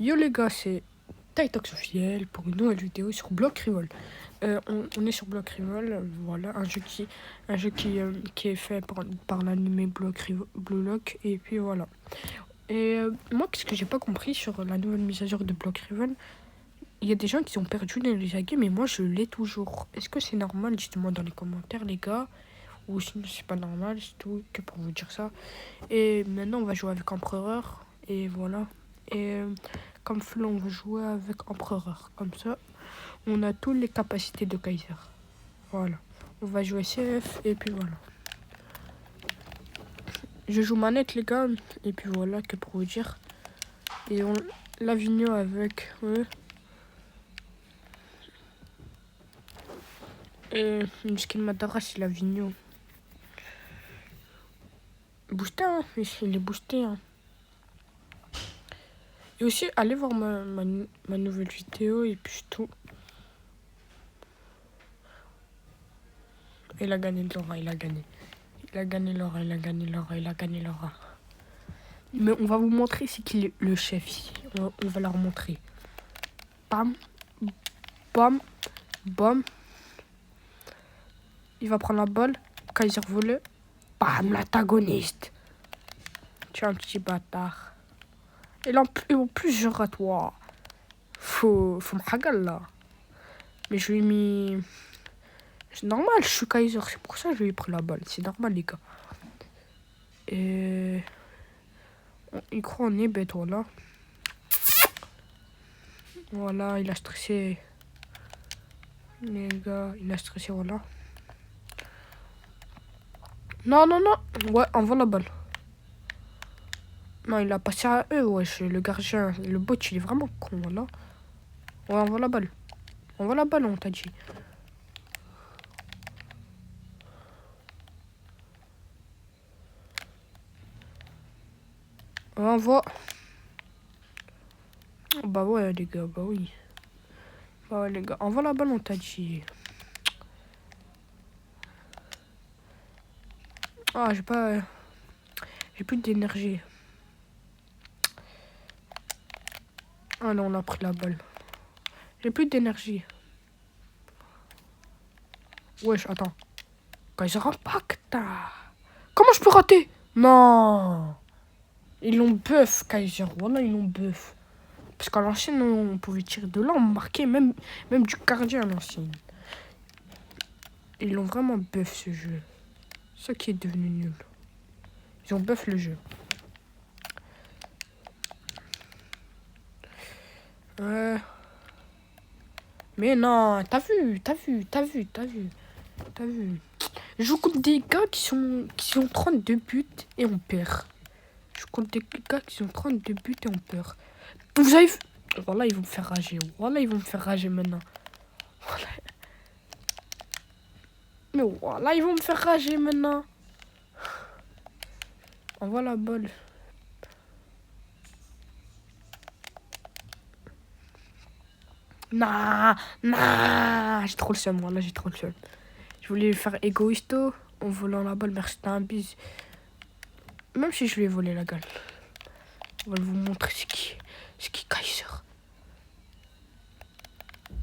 Yo les gars, c'est Taitox officiel pour une nouvelle vidéo sur Block Rivol. On est sur Block Rivol, voilà, un jeu qui est fait par l'animé Blue Lock, et puis voilà. Et moi, qu'est-ce que j'ai pas compris sur la nouvelle mise à jour de Block Rivol? Il y a des gens qui ont perdu les games, mais moi je l'ai toujours. Est-ce que c'est normal? Dites-moi dans les commentaires, les gars. Ou sinon c'est pas normal, c'est tout que pour vous dire ça. Et maintenant on va jouer avec Empereur. Et voilà. Et comme Flo on va jouer avec Empereur. Comme ça on a toutes les capacités de Kaiser. Voilà. On va jouer CF et puis voilà. Je joue manette les gars. Et puis voilà que pour vous dire. Et on Lavigno avec et une skin Madara c'est Lavigno. Boosté hein. Il est boosté hein. Et aussi, allez voir ma nouvelle vidéo et puis tout. Il a gagné Laura, il a gagné. Il a gagné Laura, il a gagné Laura, il a gagné Laura. Mais on va vous montrer c'est qui est le chef ici. On va leur montrer. Bam, bam, bam. Il va prendre la balle. Kaiser volé. Bam, l'antagoniste. Tu es un petit bâtard. Et en plus, je rate toi. Faut me hagal là. Mais je lui ai mis... C'est normal, je suis Kaiser, c'est pour ça que je lui ai pris la balle. C'est normal, les gars. Et... Il croit en est bête, voilà. Voilà, il a stressé. Les gars, il a stressé, voilà. Non, non, non. Ouais, envoie la balle. Non, il a passé à eux, wesh. Le gardien, le bot, il est vraiment con, voilà. Ouais, envoie la balle. Envoie la balle, on t'a dit. Ouais, envoie. Bah ouais, les gars, bah oui. Bah ouais, les gars, envoie la balle, on t'a dit. Ah, j'ai pas... J'ai plus d'énergie. Ah non, on a pris la balle. J'ai plus d'énergie. Wesh, attends. Kaiser Impact. Comment je peux rater? Non. Ils l'ont buff, Kaiser. Voilà, ils l'ont buff. Parce qu'à l'ancienne, on pouvait tirer de là, on marquait même du gardien à l'ancienne. Ils l'ont vraiment buff, ce jeu. C'est ça qui est devenu nul. Ils ont buff le jeu. Mais non, t'as vu. Je joue contre des gars qui ont 32 buts et on perd. Je joue contre des gars qui ont 32 buts et on perd. Vous avez vu? Voilà, ils vont me faire rager. Voilà, ils vont me faire rager maintenant. Voilà. Mais voilà, ils vont me faire rager maintenant. Envoie la balle. Nah, j'ai trop le seum, voilà, j'ai trop le seum. Je voulais faire égoïsto en volant la balle, merci, t'as un bise. Même si je lui ai volé la gueule. On va vous montrer c'est qui Kaiser.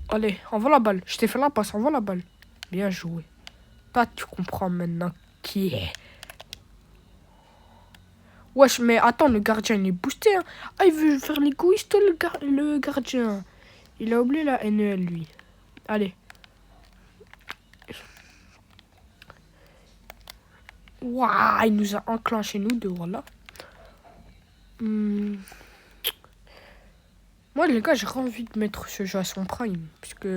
Allez, envoie la balle. Je t'ai fait la passe, envoie la balle. Bien joué. Toi, tu comprends maintenant qui est. Wesh, mais attends, le gardien, il est boosté. Hein. Ah, il veut faire l'égoïste, le gardien. Il a oublié la NEL, lui. Allez. Waouh, il nous a enclenché, nous deux, voilà. Moi, les gars, j'ai envie de mettre ce jeu à son prime. Puisque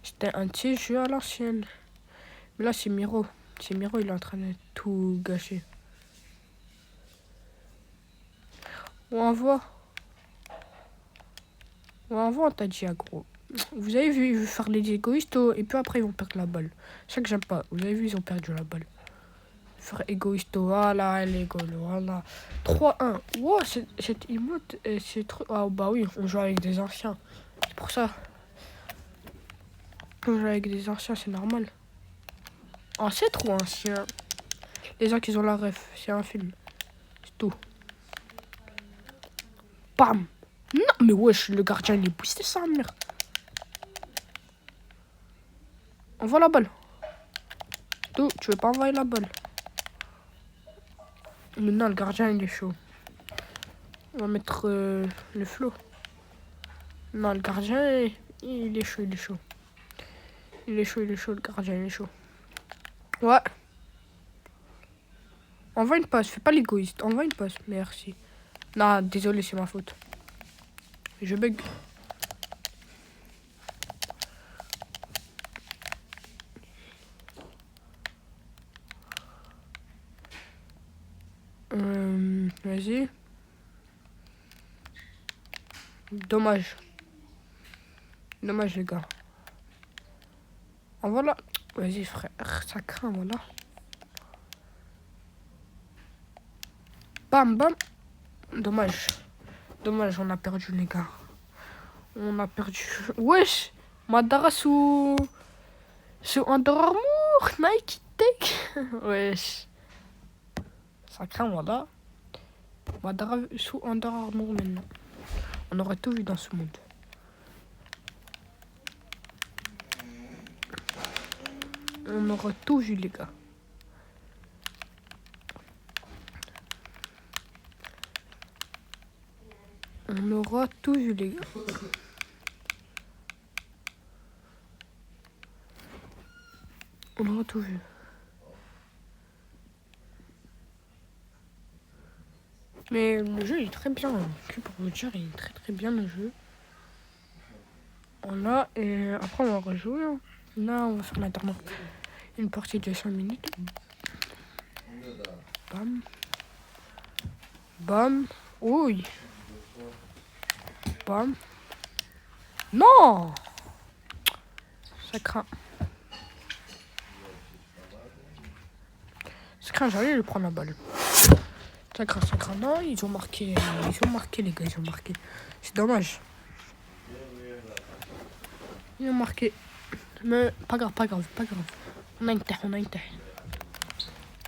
c'était un de ces jeux à l'ancienne. Mais là, c'est Miro. C'est Miro, il est en train de tout gâcher. On envoie. On t'a dit, gros. Vous avez vu, ils veulent faire les égoïstes et puis après, ils vont perdre la balle. C'est ça que j'aime pas. Vous avez vu, ils ont perdu la balle. Faire égoïste, voilà, les gars, voilà. 3-1. Wow, cette emote, c'est trop... Ah, bah oui, on joue avec des anciens. C'est pour ça. On joue avec des anciens, c'est normal. Ancêtre ou ancien? Les gens qui ont la ref, c'est un film. C'est tout. Bam! Non, mais wesh, le gardien, il est boosté, sa mère. Envoie la balle. Tout, tu veux pas envoyer la balle? Mais non, le gardien, il est chaud. On va mettre le flow. Non, le gardien, il est chaud, il est chaud. Il est chaud, il est chaud, le gardien, il est chaud. Ouais. Envoie une passe, fais pas l'égoïste. Envoie une passe, merci. Non, désolé, c'est ma faute. Je bug. Vas-y. Dommage. Dommage, les gars. En voilà. Vas-y, frère. Ça craint, voilà. Bam, bam. Dommage. Dommage, on a perdu, les gars. On a perdu. Wesh. Madara sous Under Armour. Nike Tech. Wesh. Ça craint, voilà. Madara sous Under Armour maintenant. On aurait tout vu dans ce monde. On aura tout vu, les gars. On aura tout vu, les gars. On aura tout vu. Mais le jeu est très bien. Que pour vous dire, il est très très bien le jeu. Voilà, et après on va rejouer. Là, on va faire maintenant une partie de 5 minutes. Bam. Bam. Oui. Bam. Non! Ça craint. Ça craint, j'allais lui prendre la balle. Ça craint, ça craint. Non, ils ont marqué les gars, ils ont marqué. C'est dommage. Ils ont marqué. Mais pas grave, pas grave, pas grave. On a une terre, on a une terre.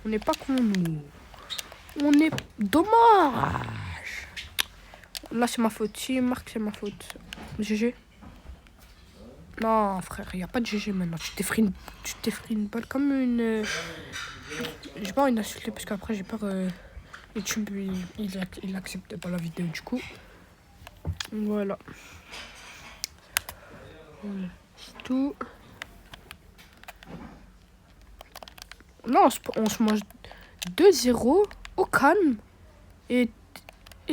On n'est pas con, nous. On est dommage. Là, c'est ma faute. Si il marque, c'est ma faute. GG. Non, frère, il n'y a pas de GG maintenant. Tu t'es pris une balle comme une... J'ai pas envie d'insulter parce qu'après, j'ai peur... YouTube, il accepte pas la vidéo du coup. Voilà. C'est tout. Là, on se mange 2-0 au calme. Et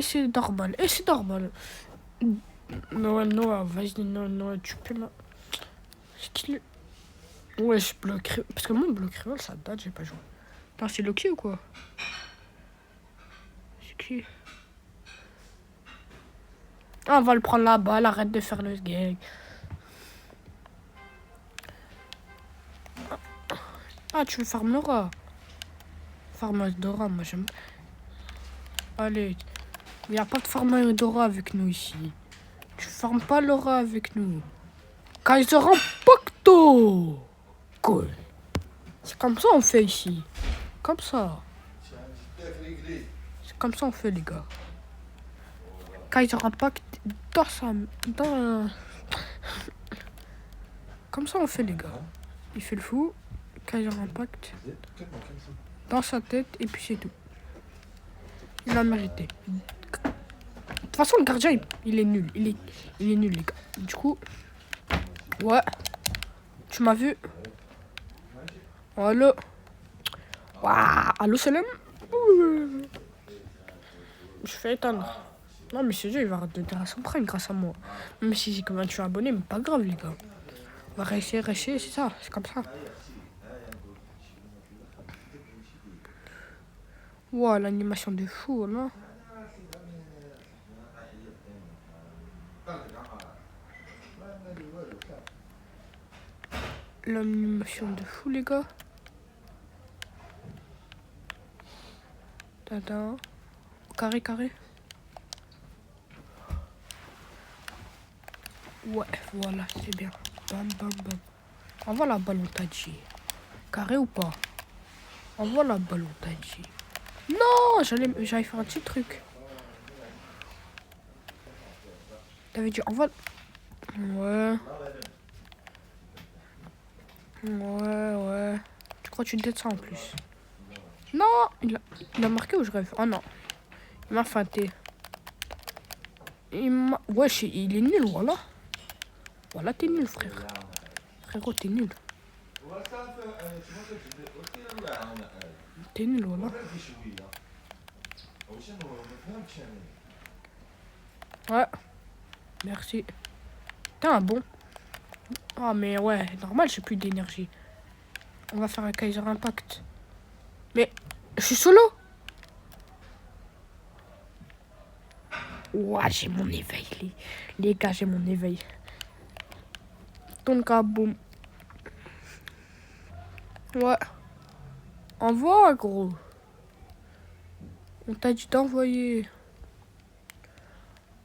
c'est normal. Et c'est normal. Non, vas-y, non, tu peux là. C'est qui le... Ouais, je bloque. Parce que moi, bloc rival, ça date, j'ai pas joué. Attends, c'est Loki ou quoi? C'est qui? Ah, on va le prendre la balle, arrête de faire le gag. Ah, tu veux farm Laura? Farm Dora, moi j'aime. Allez, il n'y a pas de farm Dora avec nous ici. Tu farmes pas Laura avec nous. Kaiser Impacto! Cool. C'est comme ça on fait ici. Comme ça. C'est comme ça on fait les gars. Kaiser Impact dans sa... Dans... Comme ça on fait les gars. Il fait le fou. Kaiser Impact. Dans sa tête et puis c'est tout. Il a mérité. De toute façon le gardien il est nul. Il est nul les gars. Du coup... Ouais. Tu m'as vu? Allô? Waouh! Allô Salam? Je fais éteindre. Non mais ce jeu il va arrêter de son prime grâce à moi. Même si j'ai que 28 abonnés, mais pas grave les gars. On va réussir, c'est ça, c'est comme ça. Wow, l'animation de fou là. L'animation de fou les gars. Tada. Carré, carré. Ouais, voilà, c'est bien. Bam, bam, bam. Envoie la balle, on t'a dit. Carré ou pas? Envoie la balle, on t'a dit. Non, j'allais faire un petit truc. T'avais dit, envoie. Ouais. Ouais. Tu crois que tu dettes ça en plus? Non, il a marqué ou je rêve? Oh non, il m'a feinté. Wesh, il est nul, voilà. Voilà, t'es nul, frère. Frérot, t'es nul. T'es nul, voilà. Ouais, merci. T'es un bon. Ah, mais ouais, normal, j'ai plus d'énergie. On va faire un Kaiser Impact. Mais, je suis solo. Ouah, j'ai mon éveil, les gars, j'ai mon éveil. Tonka, boum. Ouais. Envoie, gros. On t'a dit d'envoyer.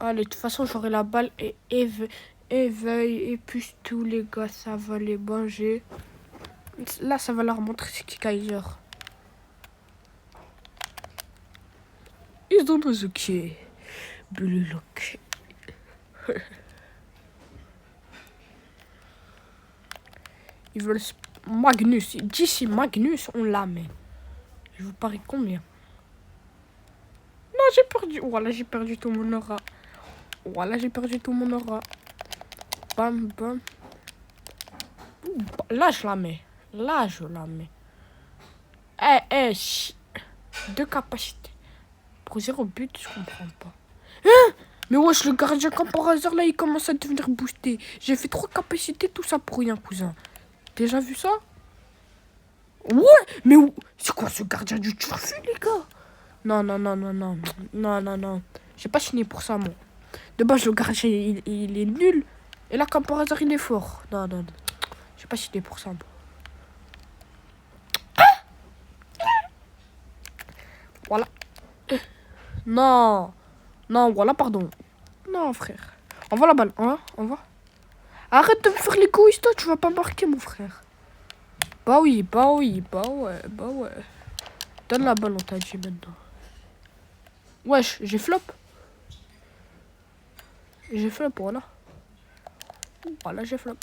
Allez, de toute façon, j'aurai la balle et éveil. Et puis tous les gars, ça va les manger. Là, ça va leur montrer c'est qui Kaiser. Ils ont nos ok. Bullock. Ils veulent Magnus. D'ici Magnus, on la met. Je vous parie combien? Non, j'ai perdu. Voilà, j'ai perdu tout mon aura. Voilà, j'ai perdu tout mon aura. Bam, bam. Là, je la mets. Là, je la mets. Deux capacités. Pour 0 but, je comprends pas. Hein? Mais wesh, le gardien, quand par hasard, là, il commence à devenir boosté. J'ai fait 3 capacités, tout ça pour rien, cousin. Déjà vu ça? Ouais, mais c'est quoi ce gardien du turfu, les gars? Non. J'ai pas signé pour ça, moi. De base, le gardien, il est nul. Et là, comme par hasard, il est fort. Non. J'ai pas signé pour ça, moi. Voilà. Non, voilà, pardon. Non, frère. Envoie la balle, hein, envoie. Arrête de me faire l'égoïste, toi, tu vas pas marquer, mon frère. Bah ouais. Donne la balle, on t'a dit maintenant. Wesh, j'ai flop. Voilà. Voilà, j'ai flop.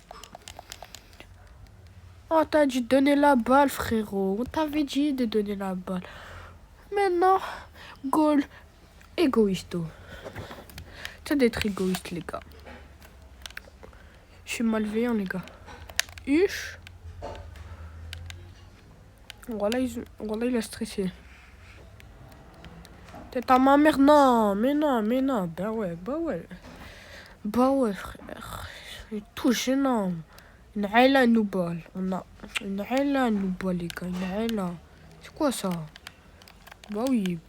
Oh, t'as dit donner la balle, frérot. On t'avait dit de donner la balle. Maintenant, goal. Égoïsto. C'est d'être égoïste, les gars. Je suis malveillant, les gars. Ish. Voilà, il a stressé. T'es à ma mère, non. Mais non. Bah ouais, frère. C'est tout gênant. Une aila nous balle. On a une aila nous balle, les gars. Une aila. C'est quoi ça? Bah oui.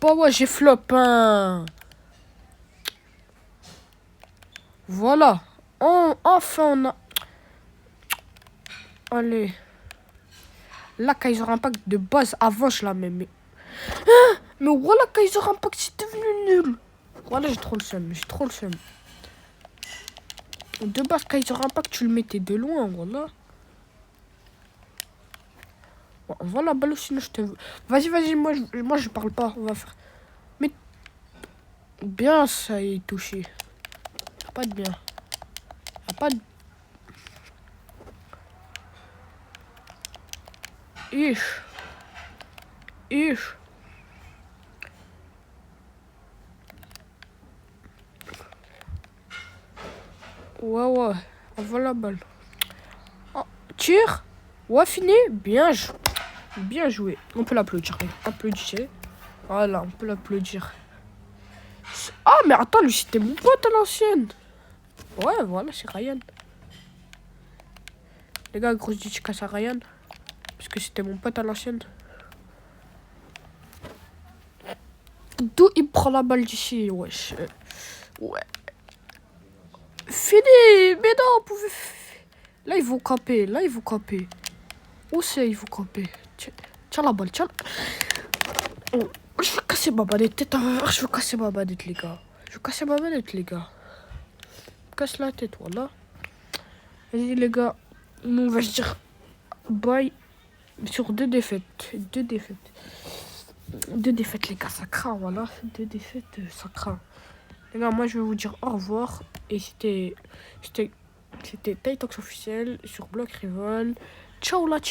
Bah ouais, j'ai flop, hein. Voilà. Enfin, on a... Allez. Là, Kaiser Impact de base, avant, je la mets. Mais voilà, Kaiser Impact, c'est devenu nul. Voilà, j'ai trop le seum. De base, Kaiser Impact, tu le mettais de loin, voilà. Bon, on va la balle, sinon je te... Vas-y, moi je parle pas, on va faire... Mais... Bien, ça est touché. Pas de bien. Pas de... Ish. Ouais. Envoie la balle. Oh, tire. Ouais, fini. Bien joué. On peut l'applaudir. Applaudissez. Voilà, on peut l'applaudir. Ah, mais attends, lui, c'était mon pote à l'ancienne. Ouais, voilà, c'est Ryan. Les gars, grosse dédicace à Ryan. Parce que c'était mon pote à l'ancienne. D'où il prend la balle d'ici, wesh. Ouais. Fini. Mais non, vous pouvez... Là, ils vont camper. Où c'est, ils vont camper? Tiens la balle, tiens. Oh, je vais casser ma manette. Je vais casser ma manette, les gars. Casse la tête, voilà. Vas-y, les gars. Nous, on va se dire bye sur 2 défaites. 2 défaites, les gars, ça craint, voilà. 2 défaites, ça craint. Les gars, moi je vais vous dire au revoir. Et c'était Titox officiel sur Block Rivol. Ciao la